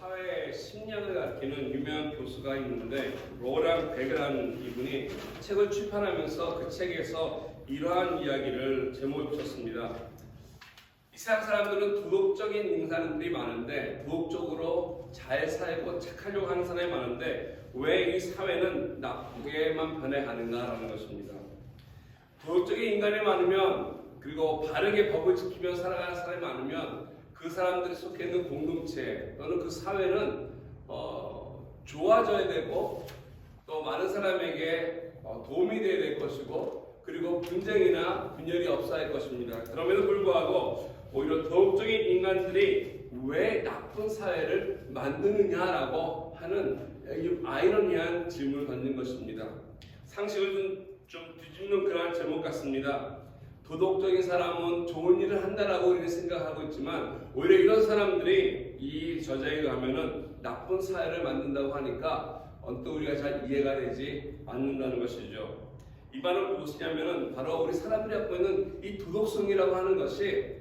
사회 심리학을 가르치는 유명한 교수가 있는데 로랑 베그라는 이분이 책을 출판하면서 그 책에서 이러한 이야기를 제목에 붙였습니다. 이 세상 사람들은 도덕적인 인간들이 많은데 도덕적으로 잘 살고 착하려고 하는 사람이 많은데 왜 이 사회는 나쁘게만 변해가는가라는 것입니다. 도덕적인 인간이 많으면 그리고 바르게 법을 지키며 살아가는 사람이 많으면 그 사람들이 속해 있는 공동체 또는 그 사회는 좋아져야 되고 또 많은 사람에게 도움이 되어야 될 것이고 그리고 분쟁이나 분열이 없어야 할 것입니다. 그럼에도 불구하고 오히려 도덕적인 인간들이 왜 나쁜 사회를 만드느냐라고 하는 아이러니한 질문을 던진 것입니다. 상식을 좀 뒤집는 그러한 제목 같습니다. 도덕적인 사람은 좋은 일을 한다라고 우리는 생각하고 있지만 오히려 이런 사람들이 이 저자에 의하면은 나쁜 사회를 만든다고 하니까 언뜻 우리가 잘 이해가 되지 않는다는 것이죠. 이 말은 무엇이냐면은 바로 우리 사람들이 갖고 있는 이 도덕성이라고 하는 것이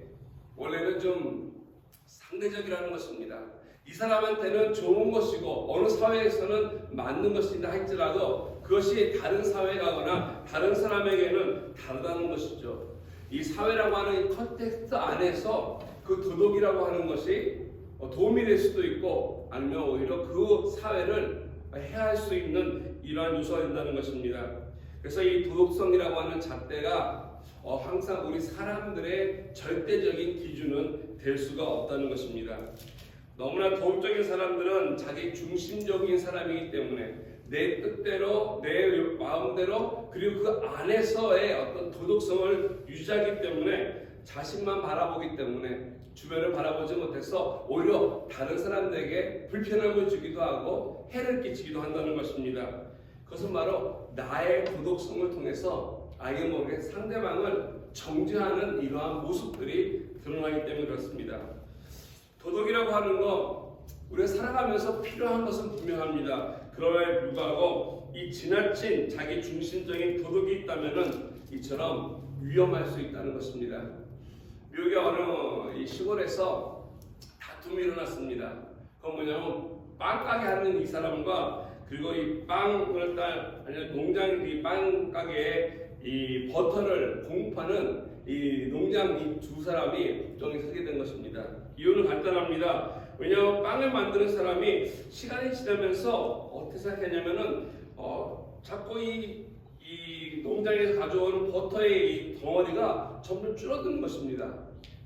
원래는 좀 상대적이라는 것입니다. 이 사람한테는 좋은 것이고 어느 사회에서는 맞는 것이다 할지라도 그것이 다른 사회에 가거나 다른 사람에게는 다르다는 것이죠. 이 사회라고 하는 이 컨텍스트 안에서 그 도덕이라고 하는 것이 도움이 될 수도 있고 아니면 오히려 그 사회를 해할 수 있는 이러한 요소가 된다는 것입니다. 그래서 이 도덕성이라고 하는 잣대가 항상 우리 사람들의 절대적인 기준은 될 수가 없다는 것입니다. 너무나 도덕적인 사람들은 자기 중심적인 사람이기 때문에 내 뜻대로 내 마음대로 그리고 그 안에서의 어떤 도덕성을 유지하기 때문에 자신만 바라보기 때문에 주변을 바라보지 못해서 오히려 다른 사람들에게 불편함을 주기도 하고 해를 끼치기도 한다는 것입니다. 그것은 바로 나의 도덕성을 통해서 알게 모르게 상대방을 정죄하는 이러한 모습들이 드러나기 때문에 그렇습니다. 도덕이라고 하는 거 우리가 살아가면서 필요한 것은 분명합니다. 그럼에도 불구하고 이 지나친 자기 중심적인 도덕이 있다면은 이처럼 위험할 수 있다는 것입니다. 미국의 어느 이 시골에서 다툼이 일어났습니다. 그건 뭐냐면 빵가게 하는 이 사람과 그리고 이 빵을 농장 이 빵가게에 이 버터를 공급하는 이 농장 이 두 사람이 정이 서게 된 것입니다. 이유는 간단합니다. 왜냐하면 빵을 만드는 사람이 시간이 지나면서 어떻게 생각했냐면은 자꾸 이 농장에서 가져오는 버터의 이 덩어리가 점점 줄어드는 것입니다.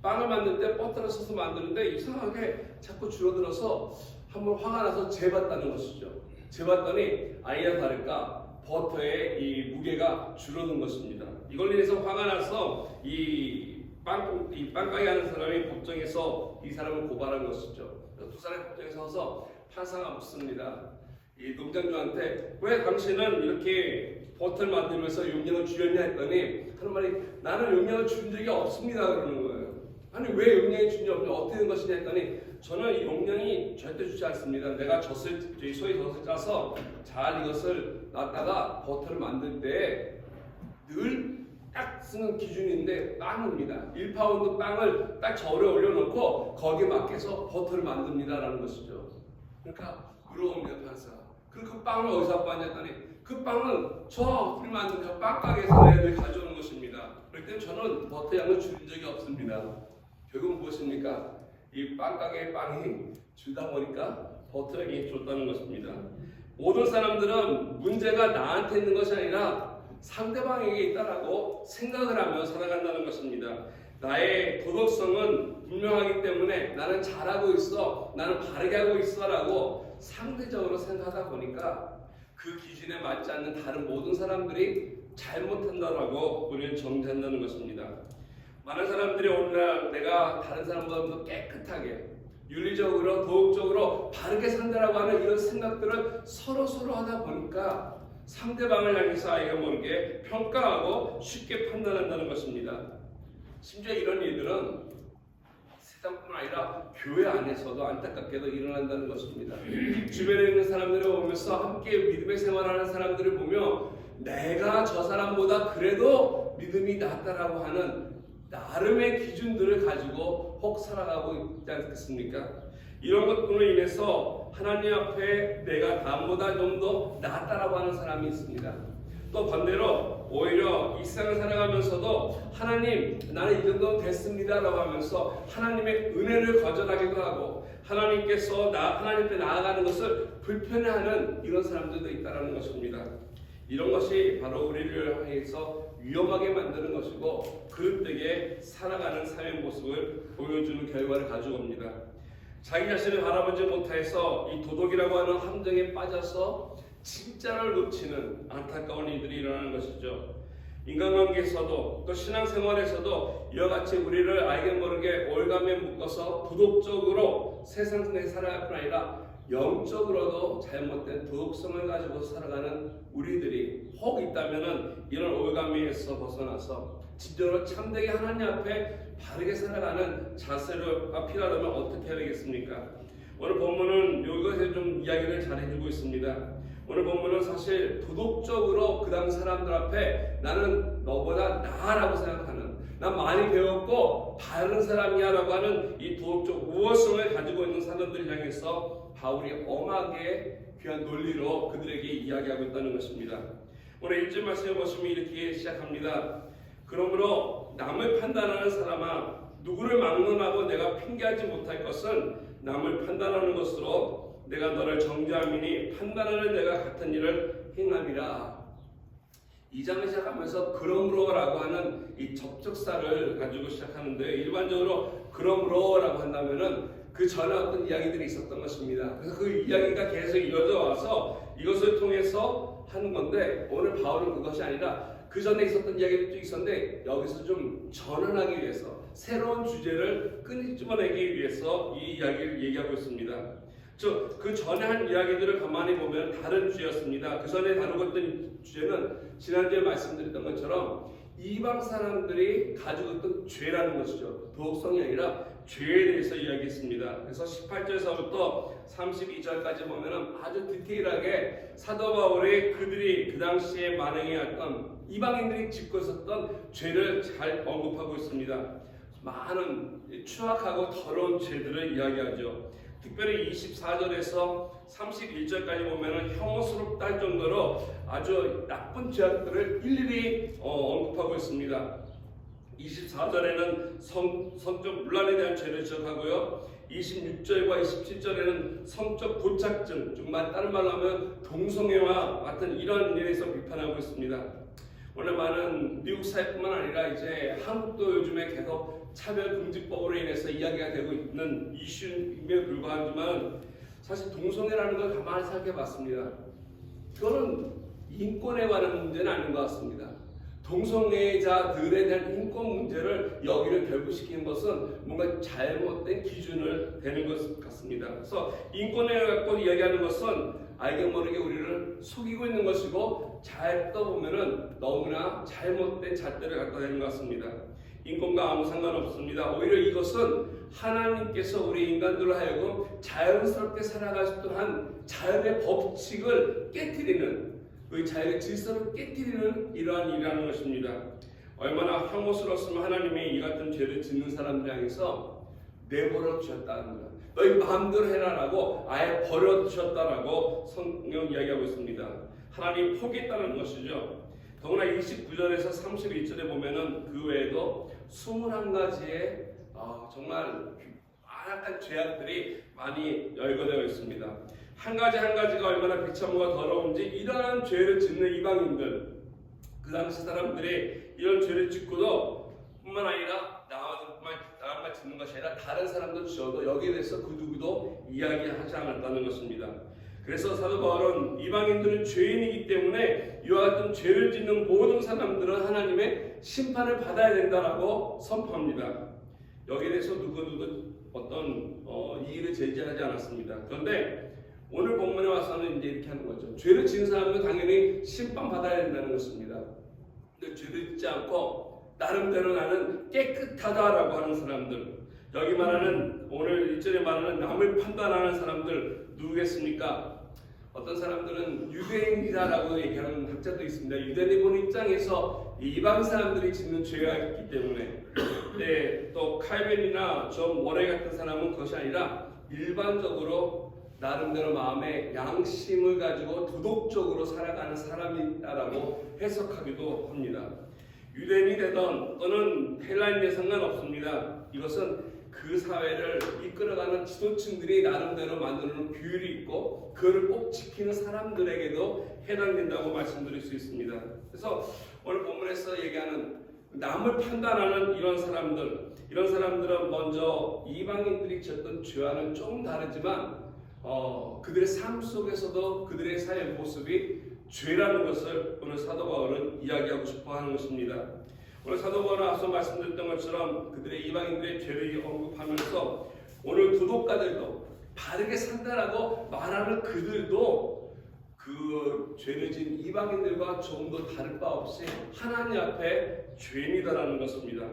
빵을 만들 때 버터를 써서 만드는데 이상하게 자꾸 줄어들어서 한번 화가 나서 재봤다는 것이죠. 재봤더니 아니나 다를까 버터의 이 무게가 줄어든 것입니다. 이걸 인해서 화가 나서 이 빵가게 하는 사람이 법정에서 이 사람을 고발한 것이죠. 두 사람이 법정에 서서 판사가 묻습니다. 이 농장주한테 왜 당신은 이렇게 버터를 만들면서 용량을 줄였냐 했더니 하는 말이 나는 용량을 줄인 적이 없습니다 그러는 거예요. 아니 왜 용량이 줄인 적이 없냐 어떻게 된 것이냐 했더니 저는 이 용량이 절대 주지 않습니다. 내가 소위 젖을 짜서 잘 이것을 놨다가 버터를 만들 때 늘 딱 쓰는 기준인데 빵입니다. 1파운드 빵을 딱 절에 올려놓고 거기에 맞게서 버터를 만듭니다라는 것이죠. 그러니까 물어봅니다 판사. 그럼 그 빵을 어디서 왔냐 했더니 그 빵은 우리 만든 그 빵가게에서 애들이 가져오는 것입니다. 그럴 때 저는 버터 양을 줄인 적이 없습니다. 결국은 무엇입니까? 이 빵가게의 빵이 줄다 보니까 버터 양이 줄었다는 것입니다. 모든 사람들은 문제가 나한테 있는 것이 아니라 상대방에게 있다라고 생각을 하며 살아간다는 것입니다. 나의 도덕성은 분명하기 때문에 나는 잘하고 있어, 나는 바르게 하고 있어라고 상대적으로 생각하다 보니까 그 기준에 맞지 않는 다른 모든 사람들이 잘못한다라고 우리는 정죄한다는 것입니다. 많은 사람들이 오늘날 내가 다른 사람보다 더 깨끗하게 윤리적으로 도덕적으로 바르게 산다라고 하는 이런 생각들을 서로 하다 보니까 상대방을 향해서 아이가 모르게 평가하고 쉽게 판단한다는 것입니다. 심지어 이런 일들은 세상뿐만 아니라 교회 안에서도 안타깝게도 일어난다는 것입니다. 주변에 있는 사람들을 보면서 함께 믿음의 생활하는 사람들을 보며 내가 저 사람보다 그래도 믿음이 낫다라고 하는 나름의 기준들을 가지고 혹 살아가고 있지 않겠습니까? 이런 것들로 인해서 하나님 앞에 내가 남보다 좀 더 낫다라고 하는 사람이 있습니다. 또 반대로 오히려 이 세상을 살아가면서도 하나님 나는 이 정도 됐습니다 라고 하면서 하나님의 은혜를 거절하기도 하고 하나님께서 하나님 앞에 나아가는 것을 불편해하는 이런 사람들도 있다는 것입니다. 이런 것이 바로 우리를 향해서 위험하게 만드는 것이고 그릇되게 살아가는 삶의 모습을 보여주는 결과를 가지고 옵니다. 자기 자신을 바라보지 못해서 이 도덕이라고 하는 함정에 빠져서 진짜를 놓치는 안타까운 일들이 일어나는 것이죠. 인간관계에서도 또 신앙생활에서도 이와 같이 우리를 알게 모르게 올감에 묶어서 도덕적으로 세상에 살아갈 뿐 아니라 영적으로도 잘못된 도덕성을 가지고 살아가는 우리들이 혹 있다면 이런 올가미에서 벗어나서 진짜로 참되게 하나님 앞에 바르게 살아가는 자세가 필요하다면 어떻게 해야 되겠습니까? 오늘 본문은 이것에 좀 이야기를 잘 해주고 있습니다. 오늘 본문은 사실 도덕적으로 그 당시 사람들 앞에 나는 너보다 나아라고 생각하는, 난 많이 배웠고 바른 사람이야 라고 하는 이 도덕적 우월성을 가지고 있는 사람들을 향해서 바울이 엄하게 귀한 논리로 그들에게 이야기하고 있다는 것입니다. 오늘 1절 말씀을 보시면 이렇게 시작합니다. 그러므로 남을 판단하는 사람아, 누구를 막론하고 내가 핑계하지 못할 것은 남을 판단하는 것으로 내가 너를 정죄함이니 판단하는 내가 같은 일을 행함이라. 이 장을 시작하면서 그러므로라고 하는 이 접속사를 가지고 시작하는데, 일반적으로 그러므로라고 한다면은 그 전에 어떤 이야기들이 있었던 것입니다. 그래서 그 이야기가 계속 이어져 와서 이것을 통해서 하는 건데, 오늘 바울은 그것이 아니라 그 전에 있었던 이야기도 있었는데 여기서 좀 전환하기 위해서 새로운 주제를 끄집어내기 위해서 이 이야기를 얘기하고 있습니다. 그 전에 한 이야기들을 가만히 보면 다른 주제였습니다. 그 전에 다루고 있던 주제는 지난주에 말씀드렸던 것처럼 이방 사람들이 가지고 있던 죄라는 것이죠. 도덕성이 아니라 죄에 대해서 이야기했습니다. 그래서 18절에서부터 32절까지 보면 아주 디테일하게 사도 바울이 그들이 그 당시에 만행해왔던 이방인들이 짓고 있었던 죄를 잘 언급하고 있습니다. 많은 추악하고 더러운 죄들을 이야기하죠. 특별히 24절에서 31절까지 보면 혐오스럽다 할 정도로 아주 나쁜 죄악들을 일일이 언급하고 있습니다. 24절에는 성적 문란에 대한 죄를 지적하고요. 26절과 27절에는 성적 고착증, 정말 다른 말로 하면 동성애와 같은 이런 일에 대해서 비판하고 있습니다. 원래 많은 미국 사회뿐만 아니라 이제 한국도 요즘에 계속 차별금지법으로 인해서 이야기가 되고 있는 이슈임에 불구하지만 사실 동성애라는 걸 가만히 생각해 봤습니다. 그거는 인권에 관한 문제는 아닌 것 같습니다. 동성애자들에 대한 인권 문제를 여기를 결부시키는 것은 뭔가 잘못된 기준을 되는 것 같습니다. 그래서 인권을 갖고 이야기하는 것은 알게 모르게 우리를 속이고 있는 것이고 잘 떠보면은 너무나 잘못된 잣대를 갖다 대는 것 같습니다. 인권과 아무 상관없습니다. 오히려 이것은 하나님께서 우리 인간들로 하여금 자연스럽게 살아갈 수 있도록 한 자연의 법칙을 깨트리는, 그 자연의 질서를 깨트리는 이러한 일이라는 것입니다. 얼마나 혐오스러웠으면 하나님이 이 같은 죄를 짓는 사람들 향해서 내버려 두셨다는 거예요. 너희 마음대로 해라라고 아예 버려두셨다라고 성경 이야기하고 있습니다. 하나님 포기했다는 것이죠. 더구나 29절에서 31절에 보면은 그 외에도 21가지의 정말 안악한 죄악들이 많이 열거되어 있습니다. 한 가지 한 가지가 얼마나 비참하고 더러운지 이러한 죄를 짓는 이방인들, 그 당시 사람들이 이런 죄를 짓고도 뿐만 아니라 나만 짓는 것이 아니라 다른 사람도 지어도 여기에 대해서 그 누구도 이야기하지 않았다는 것입니다. 그래서 사도 바울은 이방인들은 죄인이기 때문에 이와 같은 죄를 짓는 모든 사람들은 하나님의 심판을 받아야 된다라고 선포합니다. 여기에 대해서 누구도 어떤 이의를 제기하지 않았습니다. 그런데 오늘 본문에 와서는 이제 이렇게 하는 거죠. 죄를 지은 사람은 당연히 심판받아야 된다는 것입니다. 근데 죄를 짓지 않고 나름대로 나는 깨끗하다라고 하는 사람들, 여기 말하는 오늘 1절에 말하는 남을 판단하는 사람들 누구겠습니까? 어떤 사람들은 유대인이다라고 얘기하는 학자도 있습니다. 유대인이 보는 입장에서 이 이방 사람들이 짓는 죄가 있기 때문에 네, 또 칼빈이나 존 워레 같은 사람은 그것이 아니라 일반적으로 나름대로 마음의 양심을 가지고 도덕적으로 살아가는 사람이다라고 해석하기도 합니다. 유대인이 되던 또는 헬라인에 상관없습니다. 이것은 그 사회를 이끌어가는 지도층들이 나름대로 만드는 규율이 있고 그를 꼭 지키는 사람들에게도 해당된다고 말씀드릴 수 있습니다. 그래서 오늘 본문에서 얘기하는 남을 판단하는 이런 사람들은 먼저 이방인들이 지었던 죄와는 좀 다르지만 그들의 삶 속에서도 그들의 사회 모습이 죄라는 것을 오늘 사도 바울은 이야기하고 싶어 하는 것입니다. 오늘 사도 바울은 앞서 말씀드렸던 것처럼 그들의 이방인들의 죄를 언급하면서 오늘 도덕가들도 바르게 산다라고 말하는 그들도 그 죄를 지은 이방인들과 조금도 다를 바 없이 하나님 앞에 죄인이다라는 것입니다.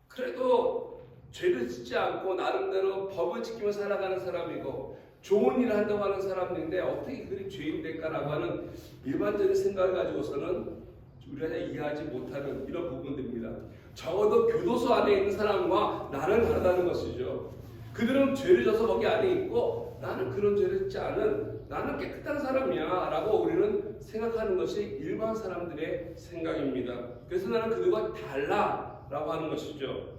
그래도 죄를 짓지 않고 나름대로 법을 지키며 살아가는 사람이고 좋은 일을 한다고 하는 사람들인데 어떻게 그들이 죄인 될까라고 하는 일반적인 생각을 가지고서는 우리가 이해하지 못하는 이런 부분들입니다. 적어도 교도소 안에 있는 사람과 나는 다르다는 것이죠. 그들은 죄를 져서 거기 안에 있고 나는 그런 죄를 짓지 않은 나는 깨끗한 사람이야 라고 우리는 생각하는 것이 일반 사람들의 생각입니다. 그래서 나는 그들과 달라 라고 하는 것이죠.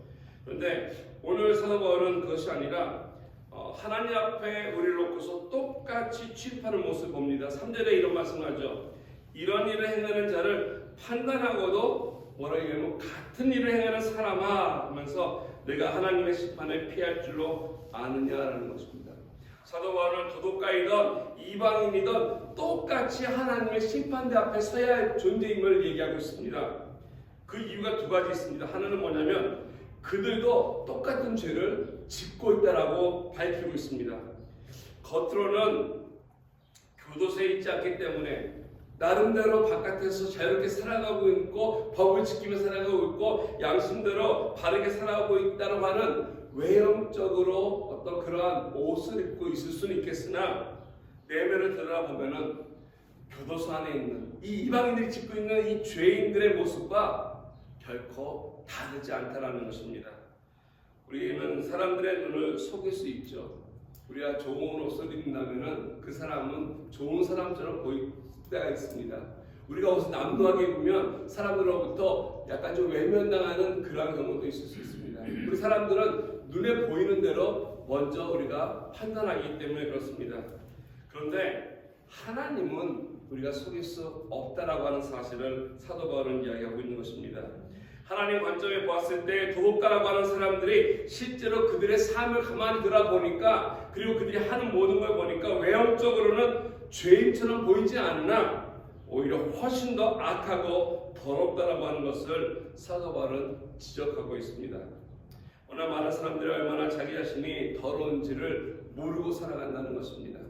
그런데 오늘 사도 바울은 그것이 아니라 하나님 앞에 우리를 놓고서 똑같이 취급하는 모습을 봅니다. 3절에 이런 말씀을 하죠. 이런 일을 행하는 자를 판단하고도 뭐라 얘기하면 같은 일을 행하는 사람아 하면서 내가 하나님의 심판을 피할 줄로 아느냐라는 것입니다. 사도 바울은 도덕가이든 이방인이든 똑같이 하나님의 심판대 앞에 서야 할 존재임을 얘기하고 있습니다. 그 이유가 두 가지 있습니다. 하나는 뭐냐면 그들도 똑같은 죄를 짓고 있다라고 밝히고 있습니다. 겉으로는 교도소에 있지 않기 때문에 나름대로 바깥에서 자유롭게 살아가고 있고 법을 지키며 살아가고 있고 양심대로 바르게 살아가고 있다고 하는 외형적으로 어떤 그러한 옷을 입고 있을 수는 있겠으나 내면을 들여다보면은 교도소 안에 있는 이 이방인들이 짓고 있는 이 죄인들의 모습과 결코 다르지 않다라는 것입니다. 우리는 사람들의 눈을 속일 수 있죠. 우리가 좋은 옷을 입는다면은 그 사람은 좋은 사람처럼 보일 때가 있습니다. 우리가 옷을 남도하게 입으면 사람들로부터 약간 좀 외면당하는 그런 경우도 있을 수 있습니다. 우리 사람들은 눈에 보이는 대로 먼저 우리가 판단하기 때문에 그렇습니다. 그런데 하나님은 우리가 속일 수 없다라고 하는 사실을 사도 바울은 이야기하고 있는 것입니다. 하나님 관점에 보았을 때 도덕가라고 하는 사람들이 실제로 그들의 삶을 가만히 들어보니까 그리고 그들이 하는 모든 걸 보니까 외형적으로는 죄인처럼 보이지 않으나 오히려 훨씬 더 악하고 더럽다라고 하는 것을 사도 바울은 지적하고 있습니다. 오늘 많은 사람들이 얼마나 자기 자신이 더러운지를 모르고 살아간다는 것입니다.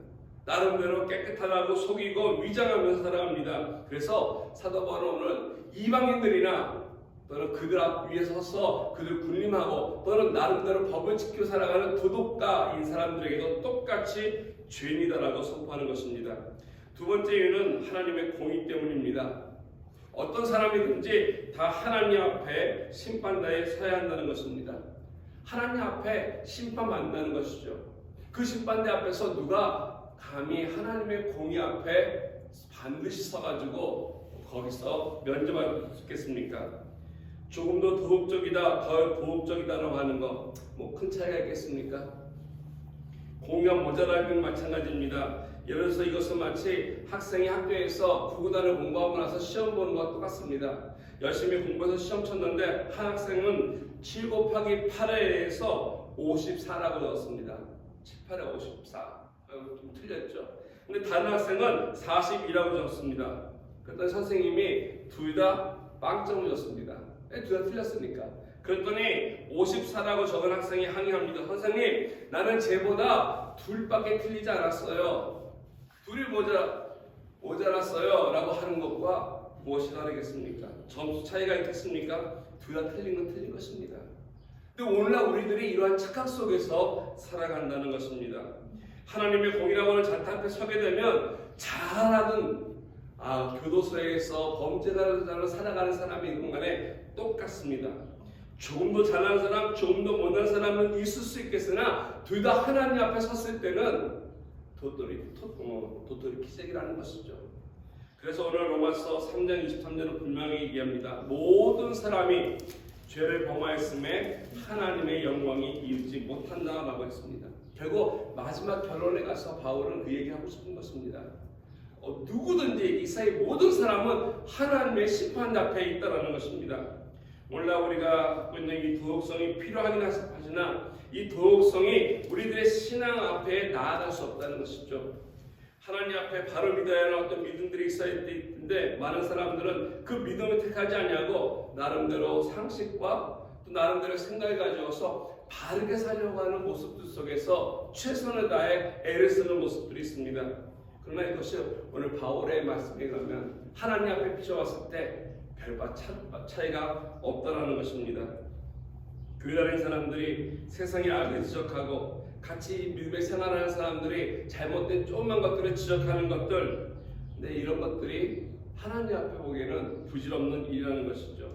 나름대로 깨끗하다고 속이고 위장하면서 살아갑니다. 그래서 사도 바울은 오늘 이방인들이나 또는 그들 앞 위에 서서 그들 군림하고 또는 나름대로 법을 지키고 살아가는 도덕가인 사람들에게도 똑같이 죄인이다라고 선포하는 것입니다. 두 번째 이유는 하나님의 공의 때문입니다. 어떤 사람이든지 다 하나님 앞에 심판대에 서야 한다는 것입니다. 하나님 앞에 심판받는다는 것이죠. 그 심판대 앞에서 누가 감히 하나님의 공의 앞에 반드시 서가지고 거기서 면접할 수 있겠습니까? 조금 더 도덕적이다, 덜 도덕적이다라고 하는 거 뭐 큰 차이가 있겠습니까? 공의가 모자라는 건 마찬가지입니다. 예를 들어서 이것은 마치 학생이 학교에서 구구단을 공부하고 나서 시험 보는 것과 똑같습니다. 열심히 공부해서 시험 쳤는데 한 학생은 7 곱하기 8에서 54라고 적었습니다. 7, 8에 54. 좀 틀렸죠. 근데 다른 학생은 42라고 적었습니다. 그랬더니 선생님이 둘 다 빵점을 줬습니다. 둘 다 틀렸으니까. 그랬더니 54라고 적은 학생이 항의합니다. 선생님, 나는 쟤보다 둘밖에 틀리지 않았어요. 둘이 모자랐어요. 라고 하는 것과 무엇이 다르겠습니까? 점수 차이가 있겠습니까? 둘 다 틀린 건 틀린 것입니다. 근데 오늘날 우리들이 이러한 착각 속에서 살아간다는 것입니다. 하나님의 공의라고 하는 잔타 앞에 서게 되면 잘하든 교도소에서 범죄자로 살아가는 사람이건 간에 똑같습니다. 조금 더 잘난 사람, 조금 더 못난 사람은 있을 수 있겠으나 둘 다 하나님 앞에 섰을 때는 도토리 키재기라는 것이죠. 그래서 오늘 로마서 3장 23절은 분명히 얘기합니다. 모든 사람이 죄를 범하였음에 하나님의 영광이 이루지 못한다라고 했습니다. 결국 마지막 결론에 가서 바울은 그 얘기하고 싶은 것입니다. 누구든지 이 사이 모든 사람은 하나님의 심판 앞에 있다라는 것입니다. 몰라 우리가 갖고 있는 이 도덕성이 필요하긴 하지만 이 도덕성이 우리들의 신앙 앞에 나아갈 수 없다는 것이죠. 하나님 앞에 바로 믿어야 하는 어떤 믿음들이 있어야 되는데 많은 사람들은 그 믿음을 택하지 않냐고 나름대로 상식과 또 나름대로 생각을 가져와서 바르게 살려고 하는 모습들 속에서 최선을 다해 애를 쓰는 모습들이 있습니다. 그러나 이것이 오늘 바울의 말씀에 가면 하나님 앞에 비춰왔을 때 별바 차이가 없다라는 것입니다. 교회 다니는 사람들이 세상의 악을 지적하고 같이 믿음의 생활하는 사람들이 잘못된 조그만 것들을 지적하는 것들, 근데 이런 것들이 하나님 앞에 보기에는 부질없는 일이라는 것이죠.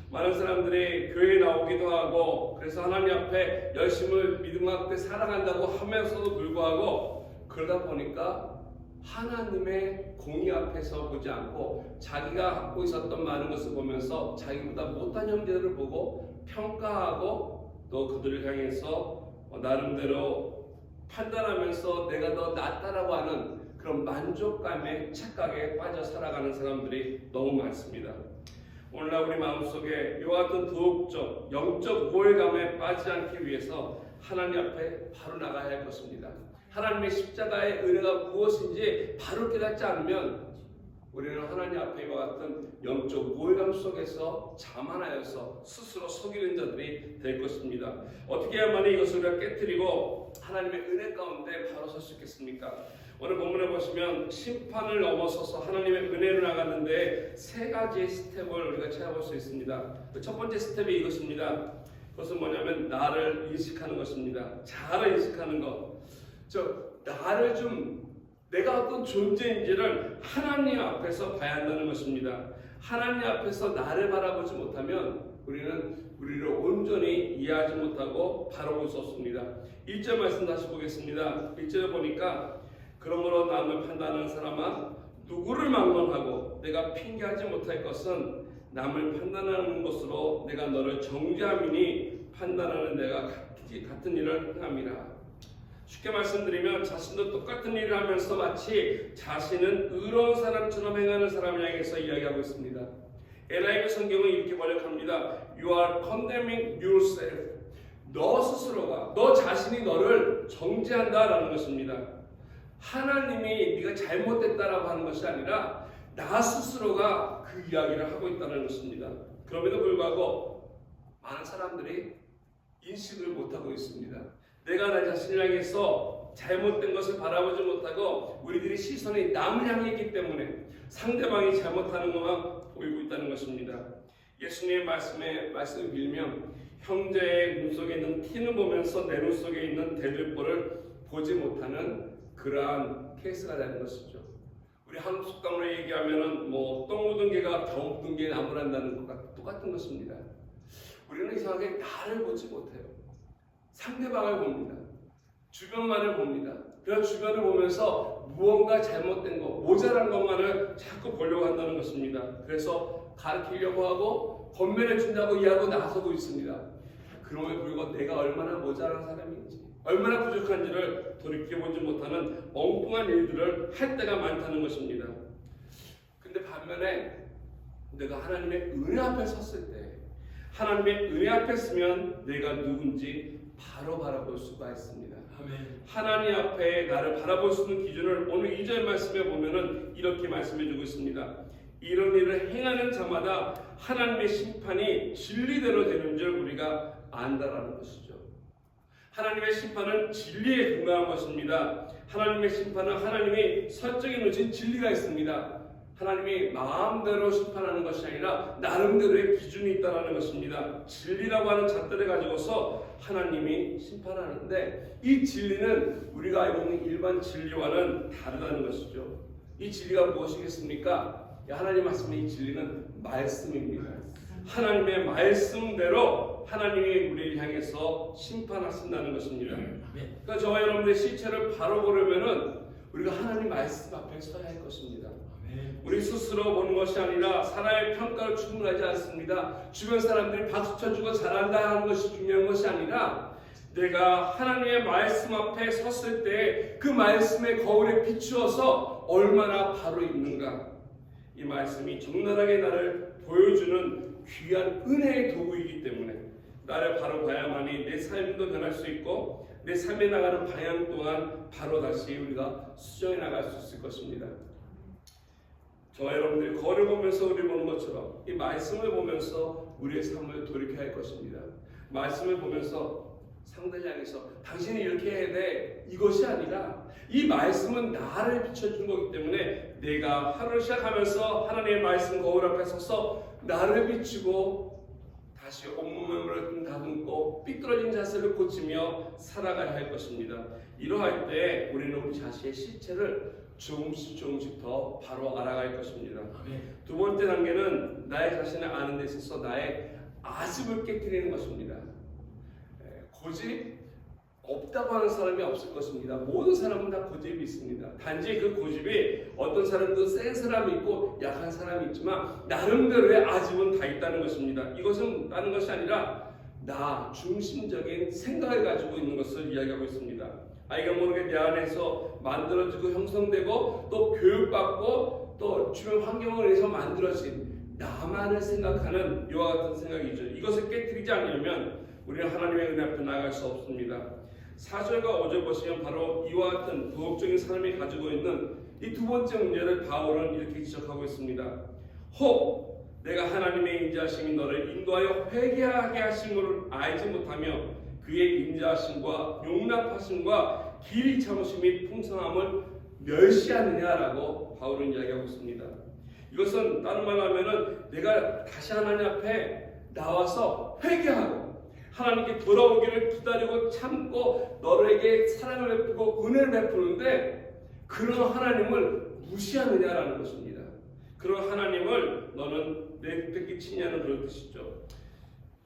많은 사람들이 교회에 나오기도 하고 그래서 하나님 앞에 열심히 믿음 갖고 살아간다고 하면서도 불구하고 그러다 보니까 하나님의 공의 앞에서 보지 않고 자기가 갖고 있었던 많은 것을 보면서 자기보다 못한 형제들을 보고 평가하고 또 그들을 향해서 나름대로 판단하면서 내가 더 낫다라고 하는 그런 만족감의 착각에 빠져 살아가는 사람들이 너무 많습니다. 오늘날 우리 마음속에 이와 같은 도덕적, 영적 우월감에 빠지지 않기 위해서 하나님 앞에 바로 나가야 할 것입니다. 하나님의 십자가의 은혜가 무엇인지 바로 깨닫지 않으면 우리는 하나님 앞에 이와 같은 영적 우월감 속에서 자만하여서 스스로 속이는 자들이 될 것입니다. 어떻게 해야만 이것을 우리가 깨뜨리고 하나님의 은혜 가운데 바로 설 수 있겠습니까? 오늘 본문에 보시면 심판을 넘어서서 하나님의 은혜로 나갔는데 세 가지의 스텝을 우리가 찾아볼 수 있습니다. 첫 번째 스텝이 이것입니다. 그것은 뭐냐면 나를 인식하는 것입니다. 자아를 인식하는 것. 나를 내가 어떤 존재인지를 하나님 앞에서 봐야 한다는 것입니다. 하나님 앞에서 나를 바라보지 못하면 우리는 우리를 온전히 이해하지 못하고 바라볼 수 없습니다. 1절 말씀 다시 보겠습니다. 1절에 보니까 그러므로 남을 판단하는 사람아 누구를 막론하고 내가 핑계하지 못할 것은 남을 판단하는 것으로 내가 너를 정죄함이니 판단하는 내가 같은 일을 행함이라. 쉽게 말씀드리면 자신도 똑같은 일을 하면서 마치 자신은 의로운 사람처럼 행하는 사람을 향해서 이야기하고 있습니다. NIV 성경은 이렇게 번역합니다. You are condemning yourself. 너 스스로가, 너 자신이 너를 정죄한다라는 것입니다. 하나님이 네가 잘못됐다라고 하는 것이 아니라 나 스스로가 그 이야기를 하고 있다는 것입니다. 그럼에도 불구하고 많은 사람들이 인식을 못하고 있습니다. 내가 나 자신을 향해서 잘못된 것을 바라보지 못하고 우리들이 시선이 남을 향해 있기 때문에 상대방이 잘못하는 것만 보이고 있다는 것입니다. 예수님의 말씀을 빌면 형제의 눈 속에 있는 티는 보면서 내 눈 속에 있는 대들보를 보지 못하는 그러한 케이스가 되는 것이죠. 우리 한국 속담으로 얘기하면은 똥 묻은 개가 병 묻은 개에 나무란다는 것과 똑같은 것입니다. 우리는 이상하게 나를 보지 못해요. 상대방을 봅니다. 주변만을 봅니다. 그래서 주변을 보면서 무언가 잘못된 것, 모자란 것만을 자꾸 보려고 한다는 것입니다. 그래서 가르치려고 하고 권면해 준다고 이해하고 나서고 있습니다. 그럼에도 불구하고 내가 얼마나 모자란 사람인지, 얼마나 부족한지를 돌이켜보지 못하는 엉뚱한 일들을 할 때가 많다는 것입니다. 근데 반면에 내가 하나님의 은혜 앞에 섰을 때, 하나님의 은혜 앞에 서면 내가 누군지 바로 바라볼 수가 있습니다. 아멘. 하나님 앞에 나를 바라볼 수 있는 기준을 오늘 2절 말씀에 보면은 이렇게 말씀해 주고 있습니다. 이런 일을 행하는 자마다 하나님의 심판이 진리대로 되는 줄 우리가 안다라는 것이죠. 하나님의 심판은 진리에 근거한 것입니다. 하나님의 심판은 하나님이 설정해 놓으신 진리가 있습니다. 하나님이 마음대로 심판하는 것이 아니라 나름대로의 기준이 있다는 것입니다. 진리라고 하는 잣대를 가지고서 하나님이 심판하는데 이 진리는 우리가 알고 있는 일반 진리와는 다르다는 것이죠. 이 진리가 무엇이겠습니까? 하나님 말씀의 이 진리는 말씀입니다. 하나님의 말씀대로 하나님이 우리를 향해서 심판하신다는 것입니다. 그러니까 저와 여러분들의 실체를 바로 보려면은 우리가 하나님 말씀 앞에 서야 할 것입니다. 우리 스스로 보는 것이 아니라 사람의 평가로 충분하지 않습니다. 주변 사람들이 박수 쳐주고 잘한다 하는 것이 중요한 것이 아니라 내가 하나님의 말씀 앞에 섰을 때 그 말씀의 거울에 비추어서 얼마나 바로 있는가. 이 말씀이 적나라하게 나를 보여주는 귀한 은혜의 도구이기 때문에 나를 바로 봐야만이 내 삶도 변할 수 있고 내 삶에 나가는 방향 또한 바로 다시 우리가 수정해 나갈 수 있을 것입니다. 저와 여러분들이 거울을 보면서 우리 보는 것처럼 이 말씀을 보면서 우리의 삶을 돌이켜야 할 것입니다. 말씀을 보면서 상대를 향해서 당신이 이렇게 해야 돼, 이것이 아니라 이 말씀은 나를 비춰주는 거기 때문에 내가 하루를 시작하면서 하나님의 말씀 거울 앞에 서서 나를 비추고 다시 온몸을 다듬고 삐뚤어진 자세를 고치며 살아가야 할 것입니다. 이러할 때 우리는 우리 자신의 실체를 조금씩 더 바로 알아갈 것입니다. 두 번째 단계는 나의 자신을 아는 데 있어서 나의 아습을 깨뜨리는 것입니다. 고집 없다고 하는 사람이 없을 것입니다. 모든 사람은 다 고집이 있습니다. 단지 그 고집이 어떤 사람도 센 사람이 있고 약한 사람이 있지만 나름대로의 아집은 다 있다는 것입니다. 이것은 다른 것이 아니라 나 중심적인 생각을 가지고 있는 것을 이야기하고 있습니다. 아이가 모르게 내 안에서 만들어지고 형성되고 또 교육받고 또 주변 환경을 위해서 만들어진 나만을 생각하는 이와 같은 생각이죠. 이것을 깨뜨리지 않으려면 우리는 하나님의 은혜 앞에 나아갈 수 없습니다. 4절과 5절 보시면 바로 이와 같은 도덕적인 사람이 가지고 있는 이 두 번째 문제를 바울은 이렇게 지적하고 있습니다. 혹 내가 하나님의 인자하심이 너를 인도하여 회개하게 하신 것을 알지 못하며 그의 인자하심과 용납하심과 길이 참으심 및 풍성함을 멸시하느냐라고 바울은 이야기하고 있습니다. 이것은 다른 말로 하면은 내가 다시 하나님 앞에 나와서 회개하고 하나님께 돌아오기를 기다리고 참고 너에게 사랑을 베푸고 은혜를 베푸는데 그런 하나님을 무시하느냐라는 것입니다. 그런 하나님을 너는 내팽개 치냐는 그런 뜻이죠.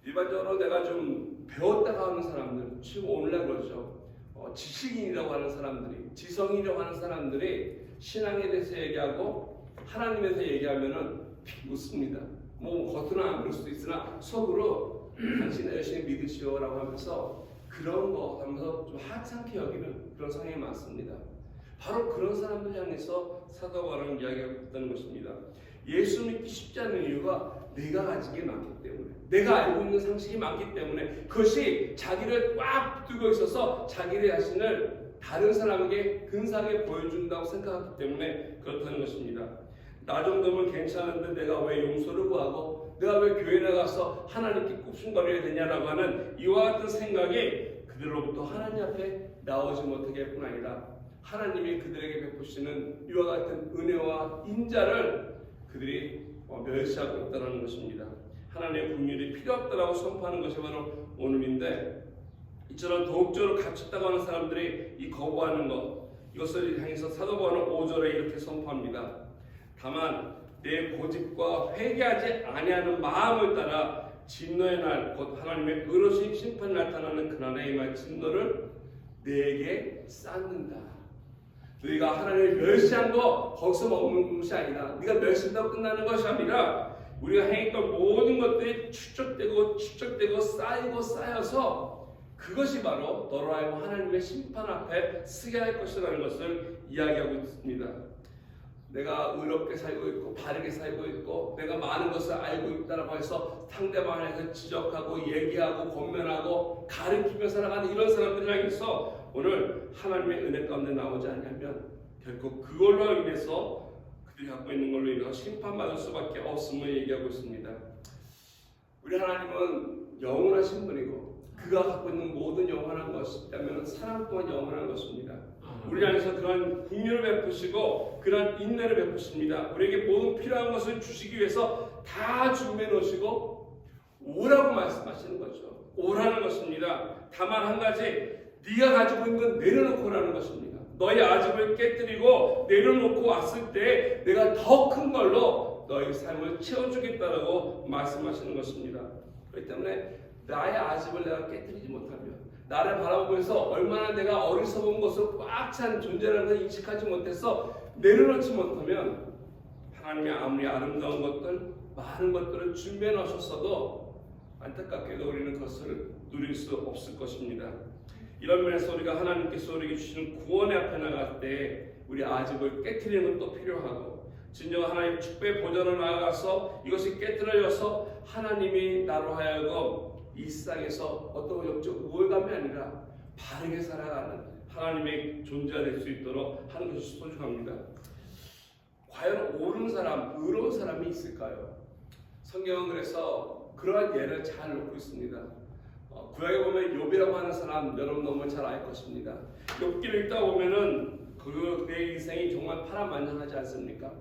일반적으로 내가 좀 배웠다고 하는 사람들, 지금 오늘날 그러죠. 지식인이라고 하는 사람들이, 지성이라고 하는 사람들이 신앙에 대해서 얘기하고 하나님에 대해서 얘기하면은 웃습니다. 뭐 겉으로는 안 그럴 수도 있으나 속으로 당신은 열심히 믿으시오라고 하면서 그런 거 하면서 좀 하찮게 여기는 그런 성향이 많습니다. 바로 그런 사람들 향해서 사도 바울은 이야기하고 있다는 것입니다. 예수 믿기 쉽지 않은 이유가 내가 가진 게 많기 때문에, 내가 알고 있는 상식이 많기 때문에 그것이 자기를 꽉 붙들고 있어서 자기의 자신을 다른 사람에게 근사하게 보여준다고 생각하기 때문에 그렇다는 것입니다. 나 정도면 괜찮은데 내가 왜 용서를 구하고 내가 왜 교회 나가서 하나님께 굽신거려야 되냐라고 하는 이와 같은 생각이 그들로부터 하나님 앞에 나오지 못하게 할 뿐 아니라 하나님이 그들에게 베푸시는 이와 같은 은혜와 인자를 그들이 멸시하고 있다는 것입니다. 하나님의 긍휼이 필요 없다라고 선포하는 것이 바로 오늘인데, 이처럼 도덕적으로 갖췄다고 하는 사람들이 이 거부하는 것, 이것을 향해서 사도 바울은 5절에 이렇게 선포합니다. 다만 내 고집과 회개하지 아니하는 마음을 따라 진노의 날, 곧 하나님의 의로우신 심판이 나타나는 그날에 임할 진노를 내게 쌓는다. 너희가 하나님을 멸시한 거 거기서 머무는 것이 아니라, 네가 멸시한다고 끝나는 것이 아니라 우리가 행했던 모든 것들이 축적되고 쌓여서 그것이 바로 너로 하여금 하나님의 심판 앞에 서게 할 것이라는 것을 이야기하고 있습니다. 내가 의롭게 살고 있고 바르게 살고 있고 내가 많은 것을 알고 있다라고 해서 상대방을 향해서 지적하고 얘기하고 권면하고 가르치며 살아가는 이런 사람들을 향해서 오늘 하나님의 은혜 가운데 나오지 않냐면 결국 그걸로 인해서 그들이 갖고 있는 걸로 인해서 심판받을 수밖에 없음을 얘기하고 있습니다. 우리 하나님은 영원하신 분이고 그가 갖고 있는 모든 영원한 것이 있다면 사랑 또한 영원한 것입니다. 우리 안에서 그런 긍휼을 베푸시고 그런 인내를 베푸십니다. 우리에게 모든 필요한 것을 주시기 위해서 다 준비해 놓으시고 오라고 말씀하시는 거죠. 오라는 것입니다. 다만 한 가지, 네가 가지고 있는 건 내려놓고 오라는 것입니다. 너희 아집을 깨뜨리고 내려놓고 왔을 때 내가 더 큰 걸로 너희 삶을 채워주겠다라고 말씀하시는 것입니다. 그렇기 때문에 나의 아집을 내가 깨뜨리지 못하면, 나를 바라보면서 얼마나 내가 어리석은 것으로 꽉 찬 존재라는 걸 인식하지 못해서 내려놓지 못하면 하나님이 아무리 아름다운 것들, 많은 것들을 준비해 놓으셨어도 안타깝게도 우리는 그것을 누릴 수 없을 것입니다. 이런 면에서 우리가 하나님께서 우리에게 주시는 구원의 앞에 나갈 때 우리 아집을 깨트리는 것도 필요하고, 진정 하나님 축복의 보좌로 나아가서 이것이 깨트려져서 하나님이 나로 하여금 이 세상에서 어떤 영적 우월감이 아니라 바르게 살아가는 하나님의 존재가 될 수 있도록 하는 것이 소중합니다. 과연 옳은 사람, 의로운 사람이 있을까요? 성경은 그래서 그러한 예를 잘 놓고 있습니다. 구약에 보면 욥이라고 하는 사람 여러분 너무 잘 알 것입니다. 욥기를 읽다 보면은 그의 인생이 정말 파란만장하지 않습니까?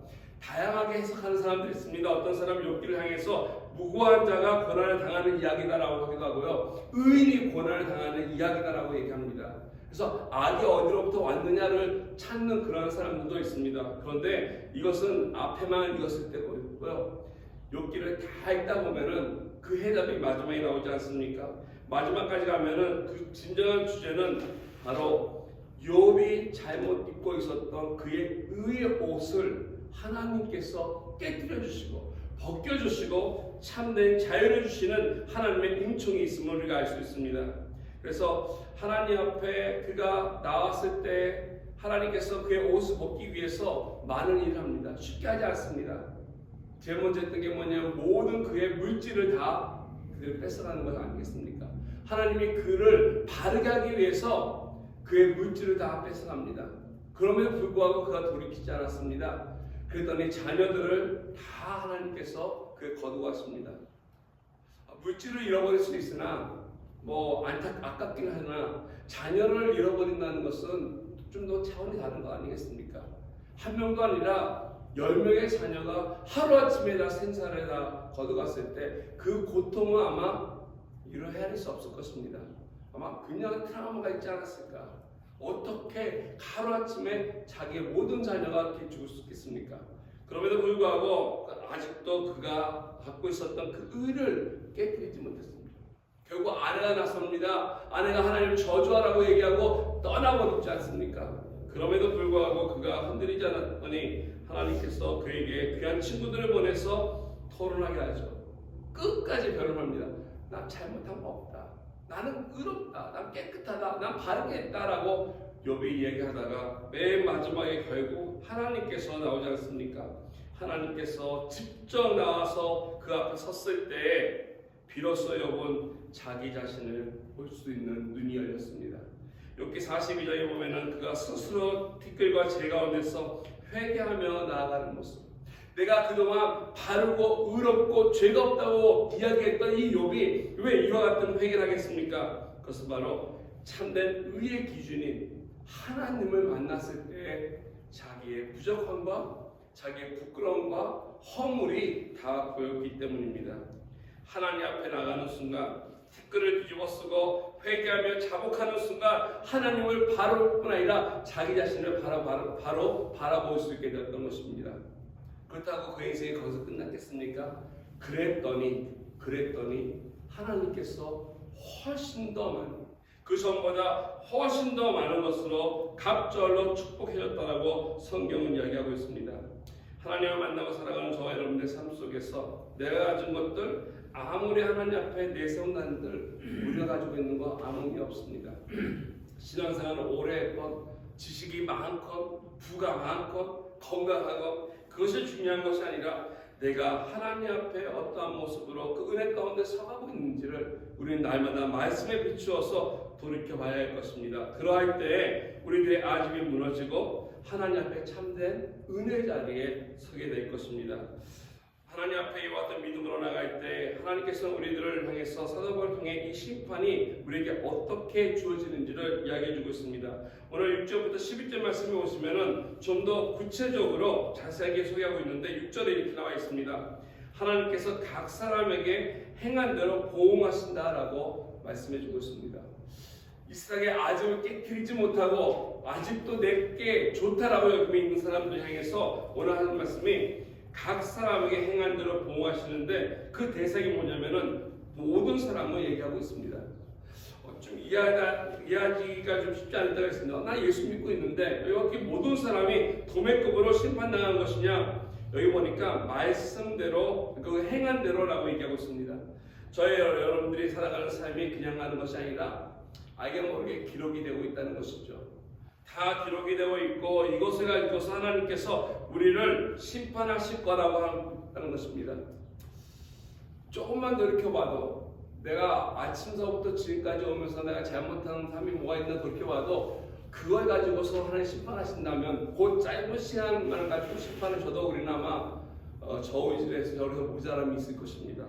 다양하게 해석하는 사람들이 있습니다. 어떤 사람은 욥기를 향해서 무고한 자가 고난을 당하는 이야기다라고 하기도 하고요, 의인이 고난을 당하는 이야기다라고 얘기합니다. 그래서 악이 어디로부터 왔느냐를 찾는 그런 사람들도 있습니다. 그런데 이것은 앞에만 읽었을 때 보였고요, 욥기를 다 읽다 보면은 그 해답이 마지막에 나오지 않습니까? 마지막까지 가면은 그 진정한 주제는 바로 욥이 잘못 입고 있었던 그의 의의 옷을 하나님께서 깨뜨려 주시고 벗겨 주시고 참된 자유를 주시는 하나님의 은총이 있음을 우리가 알 수 있습니다. 그래서 하나님 앞에 그가 나왔을 때 하나님께서 그의 옷을 벗기 위해서 많은 일을 합니다. 쉽게 하지 않습니다. 제일 먼저 했던 게 뭐냐면 모든 그의 물질을 다 그를 뺏어가는 것 아니겠습니까? 하나님이 그를 바르게 하기 위해서 그의 물질을 다 뺏어갑니다. 그럼에도 불구하고 그가 돌이키지 않았습니다. 그랬더니 자녀들을 다 하나님께서 그에 거두었습니다. 물질을 잃어버릴 수 있으나 아깝긴 하나 자녀를 잃어버린다는 것은 좀 더 차원이 다른 거 아니겠습니까? 한 명도 아니라 10명의 자녀가 하루아침에 다 생사를 다 거둬갔을 때 그 고통은 아마 이루 헤아릴 수 없을 것입니다. 아마 굉장히 트라우마가 있지 않았을까? 어떻게 하루아침에 자기의 모든 자녀가 이렇게 죽을 수 있겠습니까? 그럼에도 불구하고 아직도 그가 갖고 있었던 그 의를 깨뜨리지 못했습니다. 결국 아내가 나섭니다. 아내가 하나님을 저주하라고 얘기하고 떠나버리지 않습니까? 그럼에도 불구하고 그가 흔들리지 않았더니 하나님께서 그에게 귀한 친구들을 보내서 토론하게 하죠. 끝까지 변론합니다. 난 잘못한 거 없다. 나는 의롭다. 난 깨끗하다. 난 바르게 했다라고 욥이 얘기하다가 맨 마지막에 결국 하나님께서 나오지 않습니까? 하나님께서 직접 나와서 그 앞에 섰을 때 비로소 욥은 자기 자신을 볼 수 있는 눈이 열렸습니다. 욥기 42장에 보면은 그가 스스로 티끌과 재 가운데서 회개하며 나아가는 모습, 내가 그동안 바르고 의롭고 죄가 없다고 이야기했던 이 욥이 왜 이와 같은 회개를 하겠습니까? 그것은 바로 참된 의의 기준인 하나님을 만났을 때 자기의 부족함과 자기의 부끄러움과 허물이 다 보였기 때문입니다. 하나님 앞에 나가는 순간 티끌을 뒤집어 쓰고 회개하며 자복하는 순간 하나님을 바라볼 뿐 아니라 자기 자신을 바로 바라볼 수 있게 되었던 것입니다. 그렇다고 그 인생이 거기서 끝났겠습니까? 그랬더니 하나님께서 훨씬 더 많은, 그 전보다 훨씬 더 많은 것으로 갑절로 축복해줬다고 성경은 이야기하고 있습니다. 하나님을 만나고 살아가는 저와 여러분들의 삶 속에서 내가 가진 것들, 아무리 하나님 앞에 내세운 난들 우리가 가지고 있는 거 아무 의미 없습니다. 신앙생활을 오래 했건, 지식이 많건, 부가 많건, 건강하건, 그것이 중요한 것이 아니라 내가 하나님 앞에 어떠한 모습으로 그 은혜 가운데 서가고 있는지를 우리는 날마다 말씀에 비추어서 돌이켜봐야 할 것입니다. 그러할 때 우리들의 아집이 무너지고 하나님 앞에 참된 은혜 자리에 서게 될 것입니다. 하나님 앞에 이와 같은 믿음으로 나갈 때 하나님께서는 우리들을 향해서 사도바울을 통해 이 심판이 우리에게 어떻게 주어지는지를 이야기해주고 있습니다. 오늘 6절부터 12절 말씀에 보시면은 좀 더 구체적으로 자세하게 소개하고 있는데 6절에 이렇게 나와 있습니다. 하나님께서 각 사람에게 행한 대로 보응하신다라고 말씀해주고 있습니다. 이 세상에 아직을 깨뜨리지 못하고 아직도 내게 좋다라고 여기고 있는 사람들 향해서 오늘 하는 말씀이 각 사람에게 행한 대로 보호하시는데 그 대상이 뭐냐면은 모든 사람을 얘기하고 있습니다. 좀 이해하기가 좀 쉽지 않다고 했습니다. 나 예수 믿고 있는데 여기 모든 사람이 도매급으로 심판당한 것이냐? 여기 보니까 말씀대로 그 행한 대로라고 얘기하고 있습니다. 여러분들이 살아가는 삶이 그냥 가는 것이 아니라 알게 모르게 기록이 되고 있다는 것이죠. 다 기록이 되고 있고 이것을 가지고서 하나님께서 우리를 심판하실 거라고 하는 것입니다. 조금만 돌이켜봐도 내가 아침서부터 지금까지 오면서 내가 잘못한 삶이 뭐가 있나 돌이켜봐도 그걸 가지고서 하나님 심판하신다면 그 짧은 시간만 가지고 심판을 줘도 우리는 아마 저울질에서 저기서 모자람이 있을 것입니다.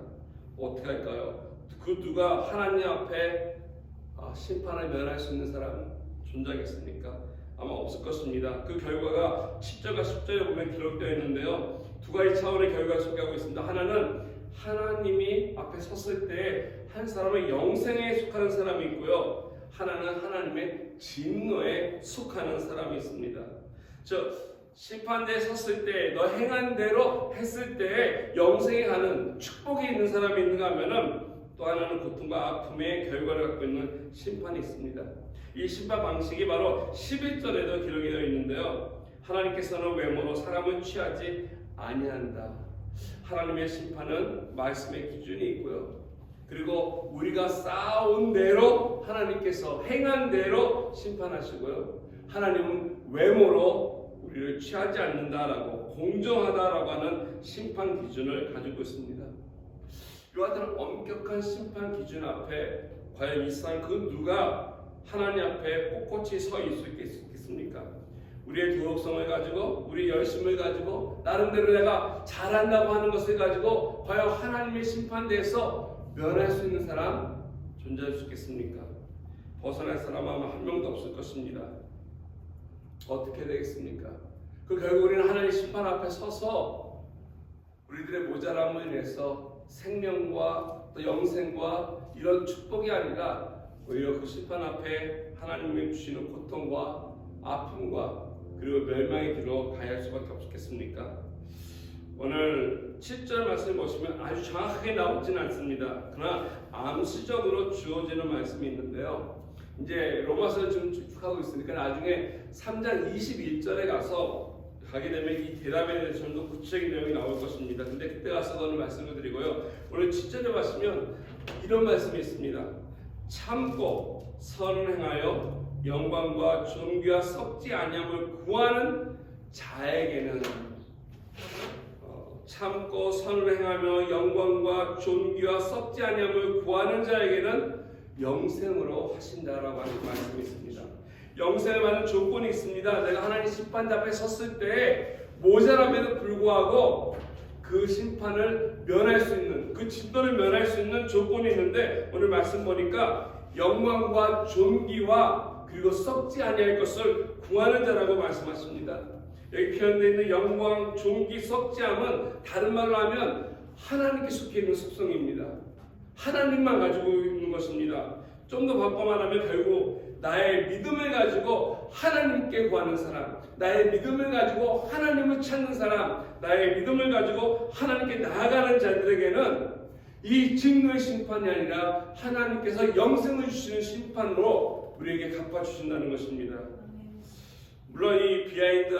어떻게 할까요? 그 누가 하나님 앞에 심판을 면할 수 있는 사람 존재하겠습니까? 아마 없을 것입니다. 그 결과가 10절과 10절에 보면 기록되어 있는데요. 두 가지 차원의 결과를 소개하고 있습니다. 하나는 하나님이 앞에 섰을 때 한 사람은 영생에 속하는 사람이 있고요. 하나는 하나님의 진노에 속하는 사람이 있습니다. 심판대에 섰을 때 너 행한 대로 했을 때 영생에 가는 축복이 있는 사람이 있는가 하면은 또 하나는 고통과 아픔의 결과를 갖고 있는 심판이 있습니다. 이 심판 방식이 바로 11절에도 기록이 되어 있는데요. 하나님께서는 외모로 사람을 취하지 아니한다. 하나님의 심판은 말씀의 기준이 있고요. 그리고 우리가 쌓아온 대로 하나님께서 행한 대로 심판하시고요. 하나님은 외모로 우리를 취하지 않는다라고 공정하다라고 하는 심판 기준을 가지고 있습니다. 이와 같은 엄격한 심판 기준 앞에 과연 이 세상 그 누가 하나님 앞에 꼿꼿이 서 있겠습니까? 우리의 도덕성을 가지고 우리 열심을 가지고 나름대로 내가 잘한다고 하는 것을 가지고 과연 하나님의 심판대에서 면할 수 있는 사람 존재할 수 있겠습니까? 벗어날 사람 아마 한 명도 없을 것입니다. 어떻게 되겠습니까? 그 결국 우리는 하나님의 심판 앞에 서서 우리들의 모자람을 인해서 생명과 또 영생과 이런 축복이 아니라 오히려 그 심판 앞에 하나님이 주시는 고통과 아픔과 그리고 멸망의 길로 가야 할 수밖에 없겠습니까? 오늘 7절 말씀을 보시면 아주 정확하게 나오지는 않습니다. 그러나 암시적으로 주어지는 말씀이 있는데요. 이제 로마서를 지금 쭉하고 있으니까 나중에 3장 21절에 가게 되면 이 대답에 대해서 좀 더 구체적인 내용이 나올 것입니다. 근데 그때 가서 오늘 말씀을 드리고요. 오늘 7절에 보시면 이런 말씀이 있습니다. 참고 선을 행하여 영광과 존귀와 썩지 아니함을 구하는 자에게는 참고 선을 행하며 영광과 존귀와 썩지 아니함을 구하는 자에게는 영생으로 하신다라고 하는 말씀이 있습니다. 영생을 받는 조건이 있습니다. 내가 하나님 심판대 앞에 섰을 때 모자람에도 불구하고 그 심판을 면할 수 있는 그 진노를 면할 수 있는 조건이 있는데 오늘 말씀 보니까 영광과 존귀와 그리고 썩지 아니할 것을 구하는 자라고 말씀하십니다. 여기 표현되어 있는 영광, 존귀, 썩지함은 다른 말로 하면 하나님께 속해 있는 속성입니다. 하나님만 가지고 있는 것입니다. 좀 더 바꿔 말하면 결국 나의 믿음을 가지고 하나님께 구하는 사람, 나의 믿음을 가지고 하나님을 찾는 사람, 나의 믿음을 가지고 하나님께 나아가는 자들에게는 이 진노의 심판이 아니라 하나님께서 영생을 주시는 심판으로 우리에게 갚아주신다는 것입니다. 물론 이 비하인드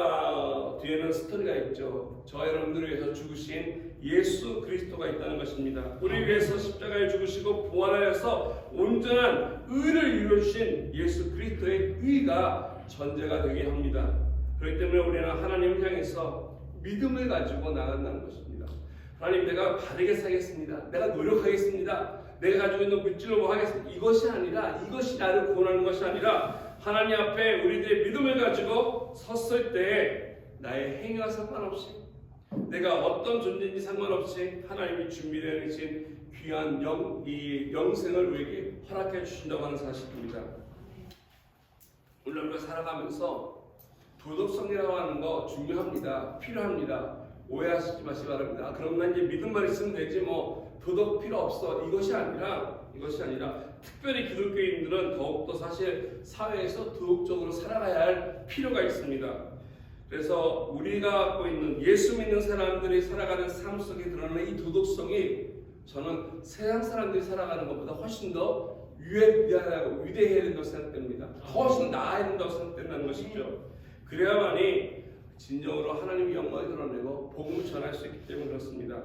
뒤에는 스토리가 있죠. 저와 여러분들을 위해서 죽으신 예수 그리스도가 있다는 것입니다. 우리 위해서 십자가에 죽으시고 부활하여서 온전한 의를 이루신 예수 그리스도의 의가 전제가 되게 합니다. 그렇기 때문에 우리는 하나님을 향해서 믿음을 가지고 나간다는 것입니다. 하나님, 내가 바르게 살겠습니다. 내가 노력하겠습니다. 내가 가지고 있는 물질을 뭐 하겠습니다. 이것이 아니라, 이것이 나를 구원하는 것이 아니라 하나님 앞에 우리들의 믿음을 가지고 섰을 때 나의 행위와 상관없이 내가 어떤 존재인지 상관없이 하나님이 준비되어 계신 귀한 이 영생을 우리에게 허락해 주신다고 하는 사실입니다. 오늘 우리가 살아가면서 도덕성이라고 하는 거 중요합니다. 필요합니다. 오해하시지 마시기 바랍니다. 그럼 난 이제 믿음만 있으면 되지 뭐 도덕 필요 없어. 이것이 아니라 특별히 기독교인들은 더욱더 사실 사회에서 도덕적으로 살아가야 할 필요가 있습니다. 그래서 우리가 갖고 있는 예수 믿는 사람들이 살아가는 삶 속에 드러나는 이 도덕성이 저는 세상 사람들이 살아가는 것보다 훨씬 더 위대해야 된다고 생각됩니다. 훨씬 나아야 된다고 생각된다는 것이죠. 그래야만이 진정으로 하나님의 영광을 드러내고 복음을 전할 수 있기 때문에 그렇습니다.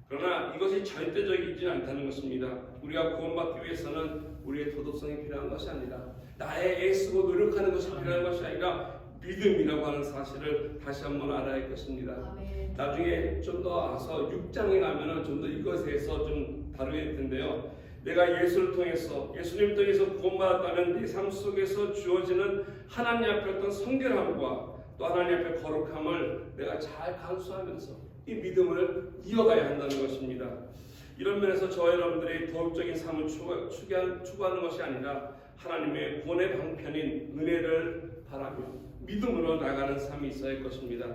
그러나 이것이 절대적이지 않다는 것입니다. 우리가 구원받기 위해서는 우리의 도덕성이 필요한 것이 아니라 나의 애쓰고 노력하는 것이 필요한 것이 아니라 믿음이라고 하는 사실을 다시 한번 알아야 할 것입니다. 아멘. 나중에 좀 더 와서 6장에 가면은 좀 더 이것에 대해서 좀 다루게 될 텐데요. 내가 예수를 통해서 예수님 통해서 구원받았다면 내 삶 속에서 주어지는 하나님 앞에 어떤 성결함과 또 하나님 앞에 거룩함을 내가 잘 간수하면서 이 믿음을 이어가야 한다는 것입니다. 이런 면에서 저와 여러분들이 도덕적인 삶을 추구하는 것이 아니라 하나님의 구원의 방편인 은혜를 바라며 믿음으로 나가는 삶이 있어야 할 것입니다.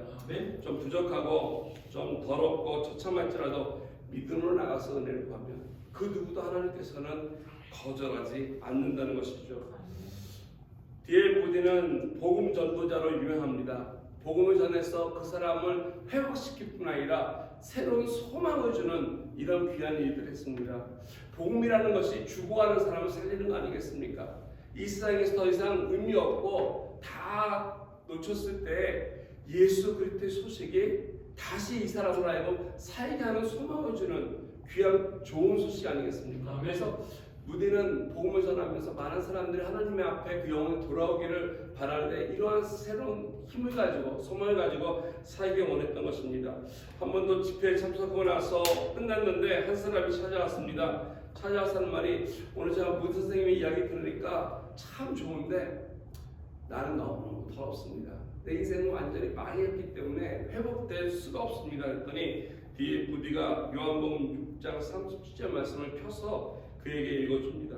좀 부족하고 좀 더럽고 처참할지라도 믿음으로 나가서 은혜를 구하면 그 누구도 하나님께서는 거절하지 않는다는 것이죠. D.L. 모디는 복음 전도자로 유명합니다. 복음을 전해서 그 사람을 회복시킬 뿐 아니라 새로운 소망을 주는 이런 귀한 일들을 했습니다. 복음이라는 것이 죽어가는 사람을 살리는 거 아니겠습니까? 이 세상에서 더 이상 의미 없고 다 놓쳤을 때 예수 그리스도의 소식이 다시 이 사람을 하여금 살게 하는 소망을 주는 귀한 좋은 소식 아니겠습니까? 그래서 무디는 복음을 전하면서 많은 사람들이 하나님의 앞에 그 영혼이 돌아오기를 바라는데 이러한 새로운 힘을 가지고 소망을 가지고 살기 원했던 것입니다. 한 번도 집회에 참석하고 나서 끝났는데 한 사람이 찾아왔습니다. 찾아와서 하는 말이 오늘 제가 무디 선생님의 이야기 들으니까 참 좋은데 나는 너무 더럽습니다. 내 인생은 완전히 망했기 때문에 회복될 수가 없습니다. 그랬더니 뒤에 무디가 요한복음 6장 37절 말씀을 펴서 그에게 읽어줍니다.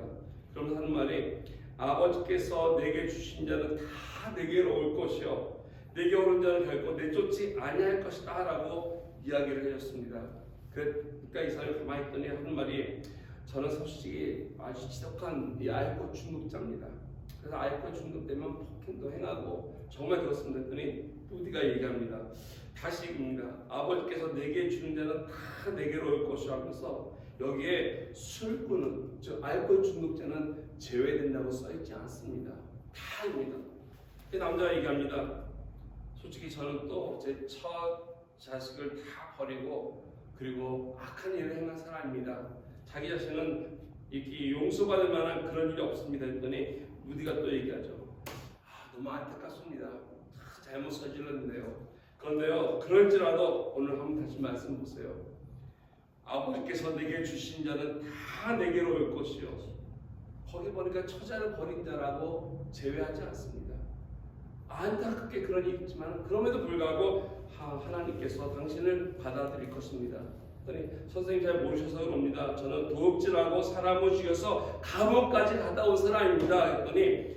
그러면서 하는 말이 아버지께서 내게 주신 자는 다 내게로 올 것이요 내게 오는 자는 결코 내쫓지 아니할 것이다 라고 이야기를 해줬습니다. 그러니까 이 사람이 가만히 있더니 하는 말이 저는 솔직히 아주 지독한 이 알코올 중독자입니다. 그래서 알코올 중독되면 폭행도 행하고 정말 그렇습니다. 했더니 무디가 얘기합니다. 다시 읽습니다. 아버지께서 내게 주는 자는 다 내게로 올 것이라 하면서 여기에 술꾼은 즉 알코올 중독자는 제외된다고 써있지 않습니다. 다 입니다. 그 남자가 얘기합니다. 솔직히 저는 또 제 첫 자식을 다 버리고 그리고 악한 일을 행한 사람입니다. 자기 자신은 이렇게 용서받을 만한 그런 일이 없습니다. 했더니 무디가 또 얘기하죠. 너무 안타깝습니다. 잘못 저질렀는데요. 그런데요, 그럴지라도 오늘 한번 다시 말씀 보세요. 아버지께서 내게 주신 자는 다 내게로 올 것이요. 거기 보니까 처자를 버린 자라고 제외하지 않습니다. 안타깝게 그런 일이 있지만 그럼에도 불구하고 하나님께서 당신을 받아들일 것입니다. 선생님 잘 모르셔서 그럽니다. 저는 도둑질하고 사람을 죽여서 감옥까지 갔다 온 사람입니다. 했더니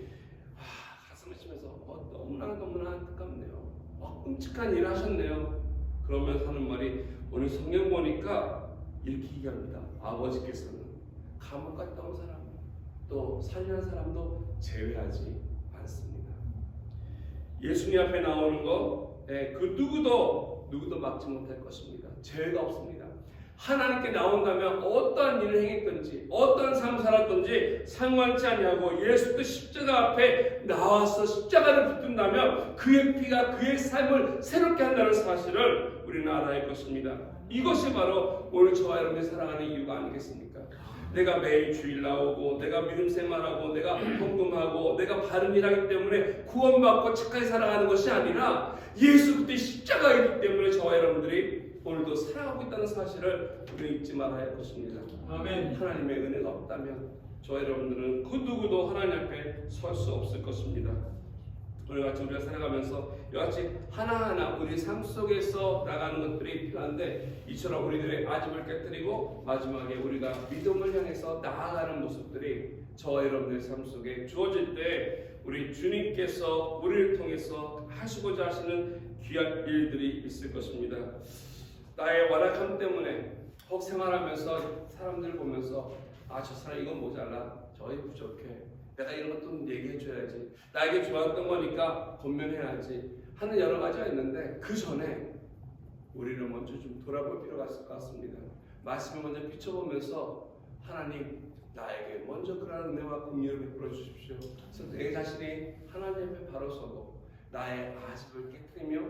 가슴을 치면서 너무나 안타깝네요. 끔찍한 일을 하셨네요. 그러면서 하는 말이 오늘 성경 보니까 이렇게 얘기합니다. 아버지께서는 감옥 갔다 온 사람 또 살려는 사람도 제외하지 않습니다. 예수님 앞에 나오는 거 그 누구도 막지 못할 것입니다. 제외가 없습니다. 하나님께 나온다면 어떠한 일을 행했든지 어떠한 삶을 살았든지 상관치 않냐고 예수도 십자가 앞에 나와서 십자가를 붙든다면 그의 피가 그의 삶을 새롭게 한다는 사실을 우리는 알아야 할 것입니다. 이것이 바로 오늘 저와 여러분이 살아가는 이유가 아니겠습니까? 내가 매일 주일 나오고 내가 믿음 생활하고 내가 헌금하고 내가 바른 일하기 때문에 구원받고 착하게 살아가는 것이 아니라 예수 그리스도의 십자가이기 때문에 저와 여러분들이 오늘도 살아가고 있다는 사실을 우리는 잊지 말아야 할 것입니다. 아멘. 하나님의 은혜가 없다면 저와 여러분들은 그 누구도 하나님 앞에 설 수 없을 것입니다. 오늘같이 우리가 살아가면서 이같이 하나하나 우리 삶 속에서 나가는 것들이 필요한데 이처럼 우리들의 아집을 깨뜨리고 마지막에 우리가 믿음을 향해서 나아가는 모습들이 저와 여러분들의 삶 속에 주어질 때 우리 주님께서 우리를 통해서 하시고자 하시는 귀한 일들이 있을 것입니다. 나의 완악함 때문에 혹 생활하면서 사람들 보면서 저 사람 이건 모자라 저희 부족해. 내가 이런 것도 얘기해줘야지. 나에게 좋았던 거니까 권면해야지. 하는 여러 가지가 있는데 그 전에 우리를 먼저 좀 돌아볼 필요가 있을 것 같습니다. 말씀을 먼저 비춰보면서 하나님 나에게 먼저 그러한 은혜와 긍휼을 베풀어 주십시오. 그래서 내 자신이 하나님 앞에 바로 서고 나의 아집을 깨뜨리며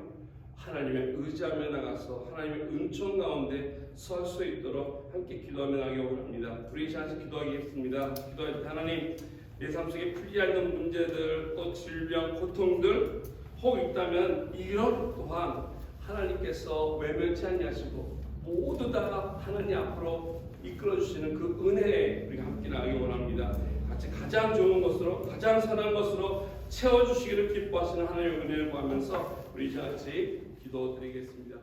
하나님의 의지하며 나가서 하나님의 은총 가운데 설 수 있도록 함께 기도하며 나가기 원합니다. 우리 시간에서 기도하겠습니다. 기도할 때 하나님 내 삶 속에 풀리지 않는 문제들, 또 질병, 고통들 혹 있다면 이런 또한 하나님께서 외면치 아니하시고 모두 다 하나님 앞으로 이끌어주시는 그 은혜에 우리가 함께 나가기 원합니다. 같이 가장 좋은 것으로 가장 선한 것으로 채워주시기를 기뻐하시는 하나님의 은혜를 구하면서 우리 같이 기도드리겠습니다.